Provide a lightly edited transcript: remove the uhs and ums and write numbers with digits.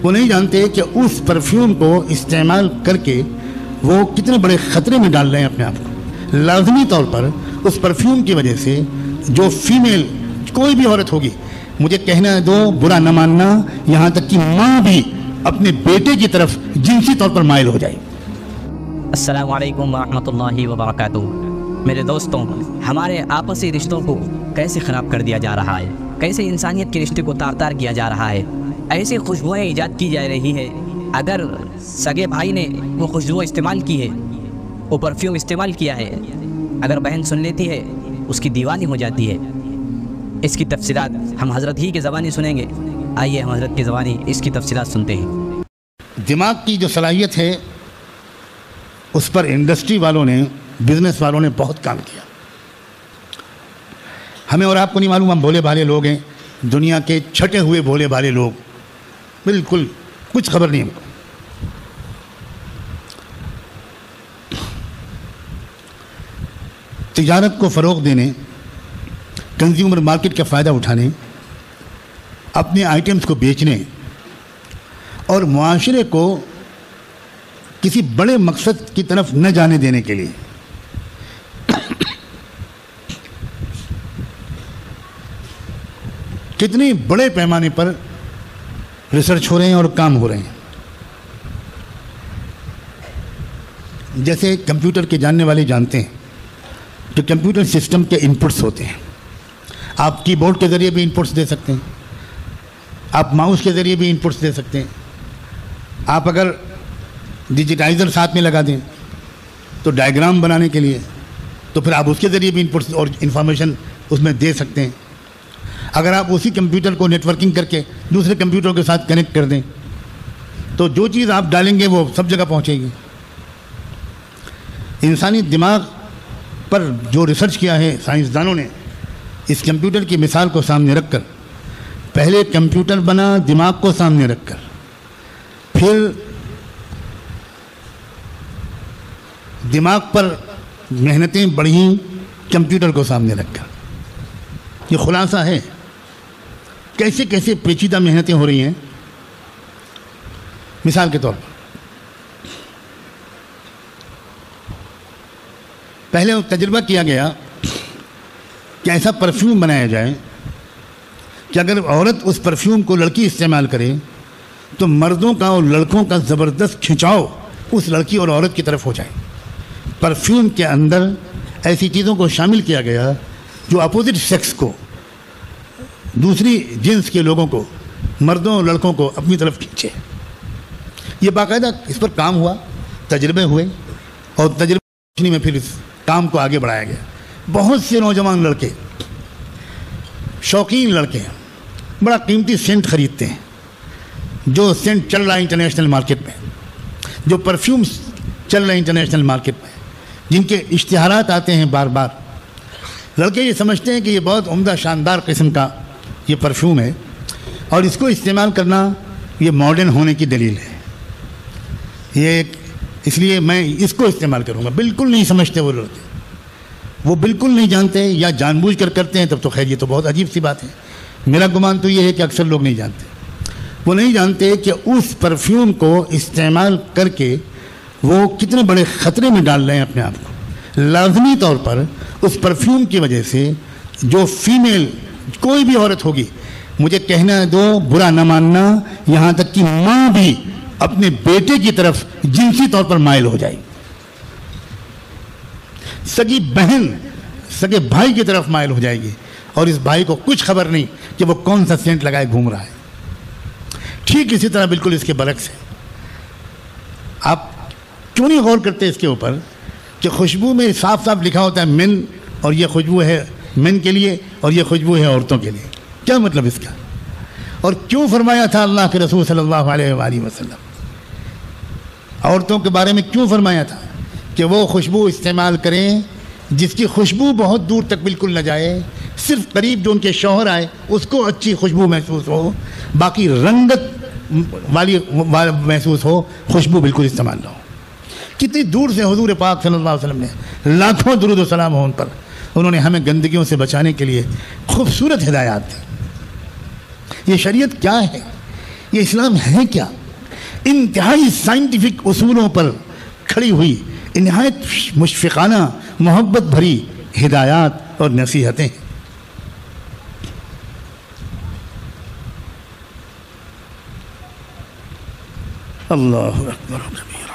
وہ نہیں جانتے کہ اس پرفیوم کو استعمال کر کے وہ کتنے بڑے خطرے میں ڈال رہے ہیں اپنے آپ کو۔ لازمی طور پر اس پرفیوم کی وجہ سے جو فیمیل کوئی بھی عورت ہوگی، مجھے کہنا دو، برا نہ ماننا، یہاں تک کہ ماں بھی اپنے بیٹے کی طرف جنسی طور پر مائل ہو جائے۔ السلام علیکم ورحمۃ اللہ وبرکاتہ۔ میرے دوستوں، ہمارے آپسی رشتوں کو کیسے خراب کر دیا جا رہا ہے، کیسے انسانیت کے رشتے کو تار تار کیا جا رہا ہے، ایسی خوشبوئیں ایجاد کی جا رہی ہے۔ اگر سگے بھائی نے وہ خوشبو استعمال کی ہے، وہ پرفیوم استعمال کیا ہے، اگر بہن سن لیتی ہے اس کی دیوانی ہو جاتی ہے۔ اس کی تفصیلات ہم حضرت ہی کی زبانی سنیں گے۔ آئیے ہم حضرت کی زبانی اس کی تفصیلات سنتے ہیں۔ دماغ کی جو صلاحیت ہے اس پر انڈسٹری والوں نے، بزنس والوں نے بہت کام کیا۔ ہمیں اور آپ کو نہیں معلوم، ہم بھولے بھالے لوگ ہیں، دنیا کے چھٹے ہوئے بھولے بھالے لوگ، بالکل کچھ خبر نہیں ہم کو۔ تجارت کو فروغ دینے، کنزیومر مارکیٹ کا فائدہ اٹھانے، اپنے آئٹمز کو بیچنے اور معاشرے کو کسی بڑے مقصد کی طرف نہ جانے دینے کے لیے کتنے بڑے پیمانے پر ریسرچ ہو رہے ہیں اور کام ہو رہے ہیں۔ جیسے کمپیوٹر کے جاننے والے جانتے ہیں کہ کمپیوٹر سسٹم کے انپٹس ہوتے ہیں۔ آپ کی بورڈ کے ذریعے بھی انپٹس دے سکتے ہیں، آپ ماؤس کے ذریعے بھی انپٹس دے سکتے ہیں، آپ اگر ڈیجیٹائزر ساتھ میں لگا دیں تو ڈائیگرام بنانے کے لیے، تو پھر آپ اس کے ذریعے بھی انپٹس اور انفارمیشن اس میں دے سکتے ہیں۔ اگر آپ اسی کمپیوٹر کو نیٹ ورکنگ کر کے دوسرے کمپیوٹر کے ساتھ کنیکٹ کر دیں تو جو چیز آپ ڈالیں گے وہ سب جگہ پہنچے گی۔ انسانی دماغ پر جو ریسرچ کیا ہے سائنسدانوں نے، اس کمپیوٹر کی مثال کو سامنے رکھ کر، پہلے کمپیوٹر بنا دماغ کو سامنے رکھ کر، پھر دماغ پر محنتیں بڑھیں کمپیوٹر کو سامنے رکھ کر۔ یہ خلاصہ ہے کیسے کیسے پیچیدہ محنتیں ہو رہی ہیں۔ مثال کے طور پر پہلے تجربہ کیا گیا کہ ایسا پرفیوم بنایا جائے کہ اگر عورت اس پرفیوم کو لڑکی استعمال کرے تو مردوں کا اور لڑکوں کا زبردست کھنچاؤ اس لڑکی اور عورت کی طرف ہو جائے۔ پرفیوم کے اندر ایسی چیزوں کو شامل کیا گیا جو اپوزٹ سیکس کو، دوسری جنس کے لوگوں کو، مردوں اور لڑکوں کو اپنی طرف کھینچے۔ یہ باقاعدہ اس پر کام ہوا، تجربے ہوئے، اور تجربے میں پھر اس کام کو آگے بڑھایا گیا۔ بہت سے نوجوان لڑکے، شوقین لڑکے بڑا قیمتی سینٹ خریدتے ہیں، جو سینٹ چل رہا ہے انٹرنیشنل مارکیٹ میں، جو پرفیومز چل رہے ہیں انٹرنیشنل مارکیٹ میں، جن کے اشتہارات آتے ہیں بار بار۔ لڑکے یہ سمجھتے ہیں کہ یہ بہت عمدہ شاندار قسم کا یہ پرفیوم ہے اور اس کو استعمال کرنا یہ ماڈرن ہونے کی دلیل ہے، یہ اس لیے میں اس کو استعمال کروں گا۔ بالکل نہیں سمجھتے وہ لڑکے، وہ بالکل نہیں جانتے، یا جان بوجھ کر کرتے ہیں تب تو خیر یہ تو بہت عجیب سی بات ہے۔ میرا گمان تو یہ ہے کہ اکثر لوگ نہیں جانتے، وہ نہیں جانتے کہ اس پرفیوم کو استعمال کر کے وہ کتنے بڑے خطرے میں ڈال رہے ہیں اپنے آپ کو۔ لازمی طور پر اس پرفیوم کی وجہ سے جو فیمیل کوئی بھی عورت ہوگی، مجھے کہنا دو، برا نہ ماننا، یہاں تک کہ ماں بھی اپنے بیٹے کی طرف جنسی طور پر مائل ہو جائے، سگی بہن سگے بھائی کی طرف مائل ہو جائے گی، اور اس بھائی کو کچھ خبر نہیں کہ وہ کون سا سینٹ لگائے گھوم رہا ہے۔ ٹھیک اسی طرح بالکل اس کے برعکس ہے۔ آپ کیوں نہیں غور کرتے اس کے اوپر کہ خوشبو میں صاف صاف لکھا ہوتا ہے مین، اور یہ خوشبو ہے مین کے لیے اور یہ خوشبو ہے عورتوں کے لیے؟ کیا مطلب اس کا؟ اور کیوں فرمایا تھا اللہ کے رسول صلی اللہ علیہ وآلہ وسلم؟ عورتوں کے بارے میں کیوں فرمایا تھا کہ وہ خوشبو استعمال کریں جس کی خوشبو بہت دور تک بالکل نہ جائے، صرف قریب جو ان کے شوہر آئے اس کو اچھی خوشبو محسوس ہو، باقی رنگت والی محسوس ہو، خوشبو بالکل استعمال نہ ہو۔ کتنی دور سے حضور پاک صلی اللہ علیہ وسلم نے، لاکھوں درود و سلام ہو ان پر، انہوں نے ہمیں گندگیوں سے بچانے کے لیے خوبصورت ہدایات دی۔ یہ شریعت کیا ہے؟ یہ اسلام ہے کیا؟ انتہائی سائنٹیفک اصولوں پر کھڑی ہوئی نہایت مشفقانہ محبت بھری ہدایات اور نصیحتیں. اللہ اکبر.